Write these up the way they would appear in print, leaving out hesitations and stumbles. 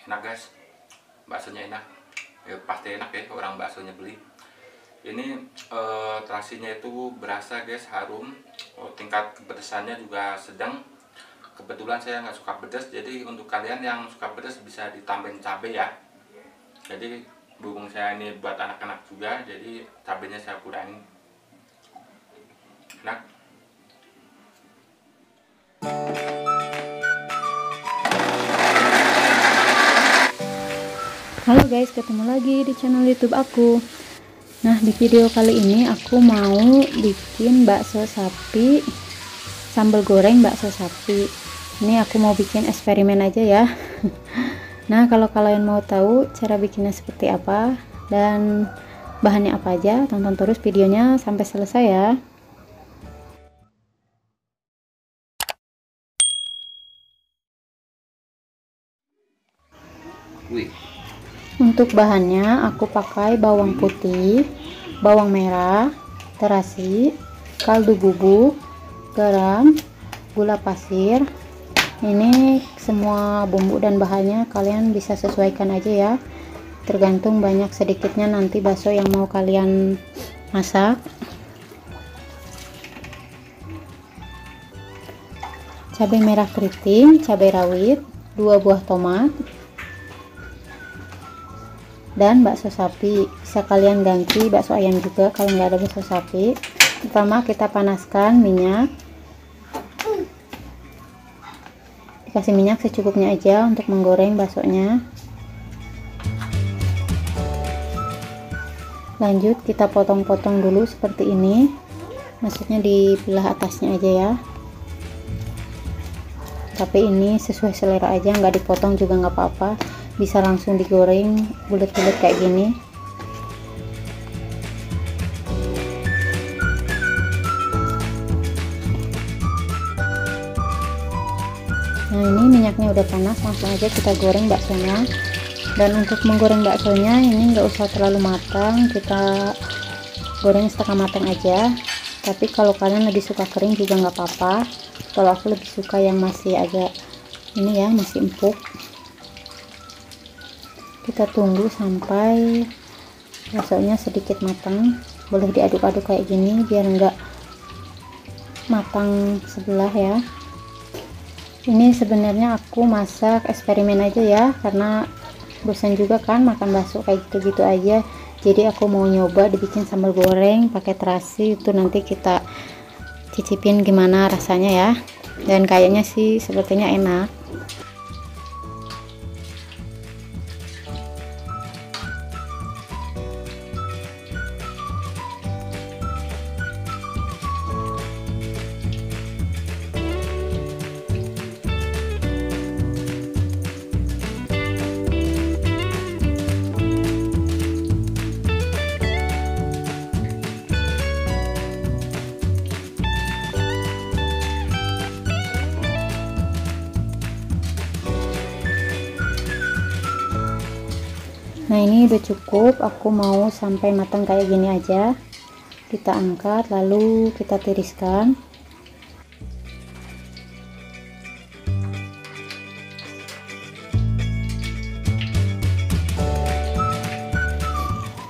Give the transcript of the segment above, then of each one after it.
Enak guys, baksonya enak ya, pasti enak ya orang baksonya beli. Ini terasinya itu berasa guys, harum. Tingkat kepedesannya juga sedang. Kebetulan saya nggak suka pedas, jadi untuk kalian yang suka pedas bisa ditambahin cabai ya. Jadi berhubung saya ini buat anak-anak juga, jadi cabainya saya kurangi. Enak. Halo guys, ketemu lagi di channel YouTube aku. Nah, di video kali ini aku mau bikin bakso sapi, sambal goreng bakso sapi. Ini aku mau bikin eksperimen aja ya. Nah, kalau kalian mau tahu cara bikinnya seperti apa dan bahannya apa aja, tonton terus videonya sampai selesai ya. Untuk bahannya aku pakai bawang putih, bawang merah, terasi, kaldu bubuk, garam, gula pasir. Ini semua bumbu dan bahannya kalian bisa sesuaikan aja ya, tergantung banyak sedikitnya nanti bakso yang mau kalian masak. Cabai merah keriting, cabai rawit, 2 buah tomat, dan bakso sapi. Bisa kalian ganti bakso ayam juga kalau nggak ada bakso sapi. Pertama kita panaskan minyak, dikasih minyak secukupnya aja untuk menggoreng baksonya. Lanjut kita potong-potong dulu seperti ini, maksudnya dibelah atasnya aja ya, tapi ini sesuai selera aja, nggak dipotong juga nggak apa-apa, bisa langsung digoreng bulat-bulat kayak gini. Nah, ini minyaknya udah panas, langsung aja kita goreng baksonya. Dan untuk menggoreng baksonya ini nggak usah terlalu matang, kita goreng setengah matang aja. Tapi kalau kalian lebih suka kering juga nggak apa-apa. Kalau aku lebih suka yang masih agak ini ya, masih empuk. Kita tunggu sampai baksonya sedikit matang, boleh diaduk-aduk kayak gini biar enggak matang sebelah ya. Ini sebenarnya aku masak eksperimen aja ya, karena bosan juga kan makan bakso kayak gitu-gitu aja, jadi aku mau nyoba dibikin sambal goreng pakai terasi. Itu nanti kita cicipin gimana rasanya ya, dan kayaknya sih sepertinya enak. Nah, ini udah cukup, aku mau sampai matang kayak gini aja. Kita angkat lalu kita tiriskan.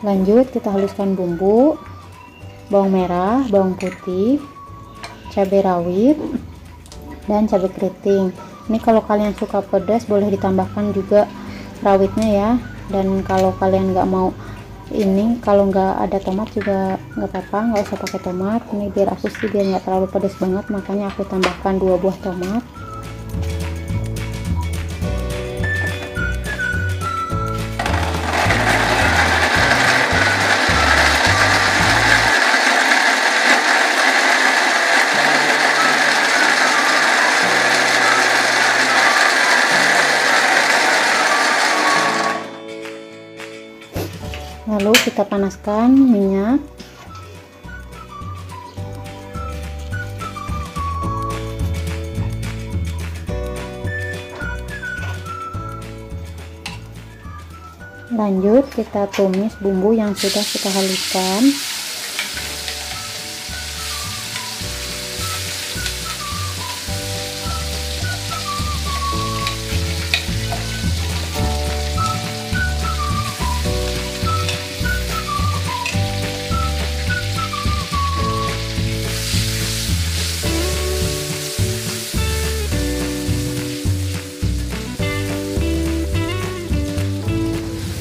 Lanjut kita haluskan bumbu, bawang merah, bawang putih, cabai rawit, dan cabai keriting. Ini kalau kalian suka pedas boleh ditambahkan juga rawitnya ya. Dan kalau kalian nggak mau ini, kalau nggak ada tomat juga nggak apa-apa, nggak usah pakai tomat. Ini biar aku sih biar nggak terlalu pedas banget, makanya aku tambahkan 2 buah tomat. Lalu kita panaskan minyak. Lanjut kita tumis bumbu yang sudah kita haluskan.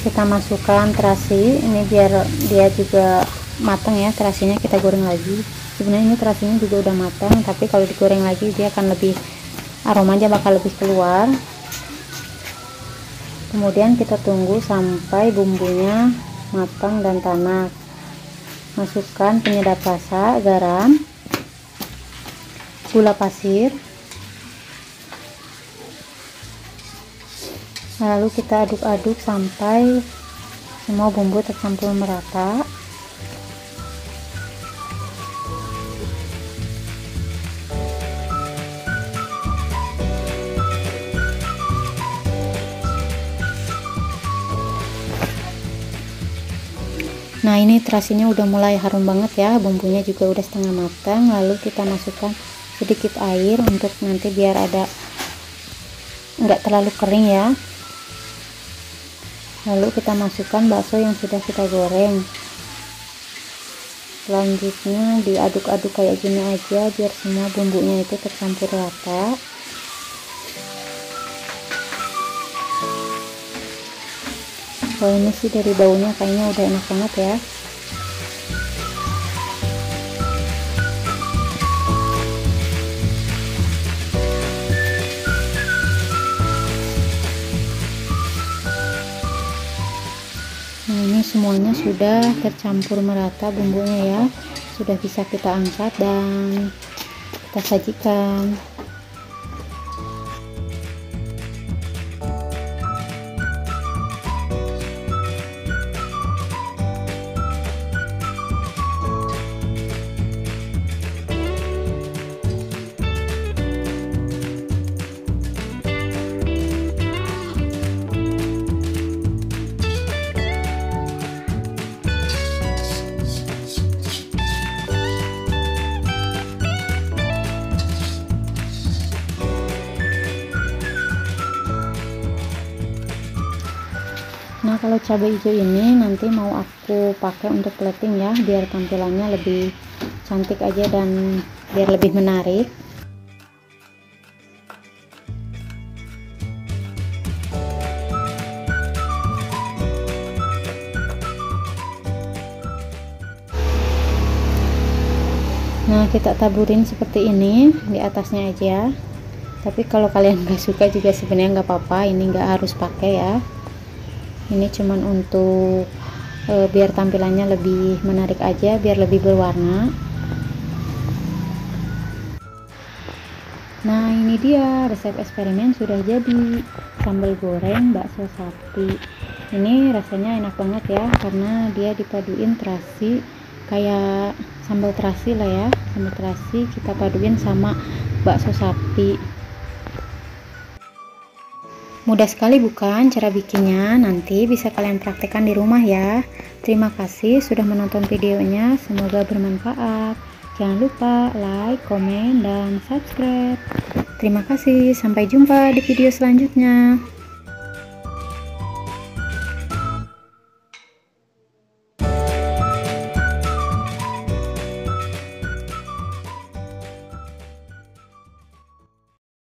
kita masukkan terasi ini biar dia juga matang ya. Terasinya kita goreng lagi. Sebenarnya ini terasinya juga udah matang, tapi kalau digoreng lagi dia akan lebih, aromanya bakal lebih keluar. Kemudian kita tunggu sampai bumbunya matang dan tanak. Masukkan penyedap rasa, garam, gula pasir, lalu kita aduk-aduk sampai semua bumbu tercampur merata. Nah, ini terasinya udah mulai harum banget ya, bumbunya juga udah setengah matang. Lalu kita masukkan sedikit air untuk nanti biar ada nggak terlalu kering ya. Lalu kita masukkan bakso yang sudah kita goreng. Selanjutnya diaduk-aduk kayak gini aja biar semua bumbunya itu tercampur rata. Oh, ini sih dari baunya kayaknya udah enak banget ya. Nah, ini semuanya sudah tercampur merata bumbunya ya. Sudah bisa kita angkat dan kita sajikan. Nah, kalau cabai hijau ini nanti mau aku pakai untuk plating ya, biar tampilannya lebih cantik aja dan biar lebih menarik. Nah, kita taburin seperti ini di atasnya aja. Tapi kalau kalian nggak suka juga sebenarnya nggak apa-apa, ini nggak harus pakai ya. Ini cuman untuk biar tampilannya lebih menarik aja, biar lebih berwarna. Nah, ini dia resep eksperimen sudah jadi, sambal goreng bakso sapi. Ini rasanya enak banget ya, karena dia dipaduin terasi, kayak sambal terasi lah ya. Sambal terasi kita paduin sama bakso sapi. Mudah sekali bukan cara bikinnya? Nanti bisa kalian praktekkan di rumah ya. Terima kasih sudah menonton videonya, semoga bermanfaat. Jangan lupa like, komen, dan subscribe. Terima kasih, sampai jumpa di video selanjutnya.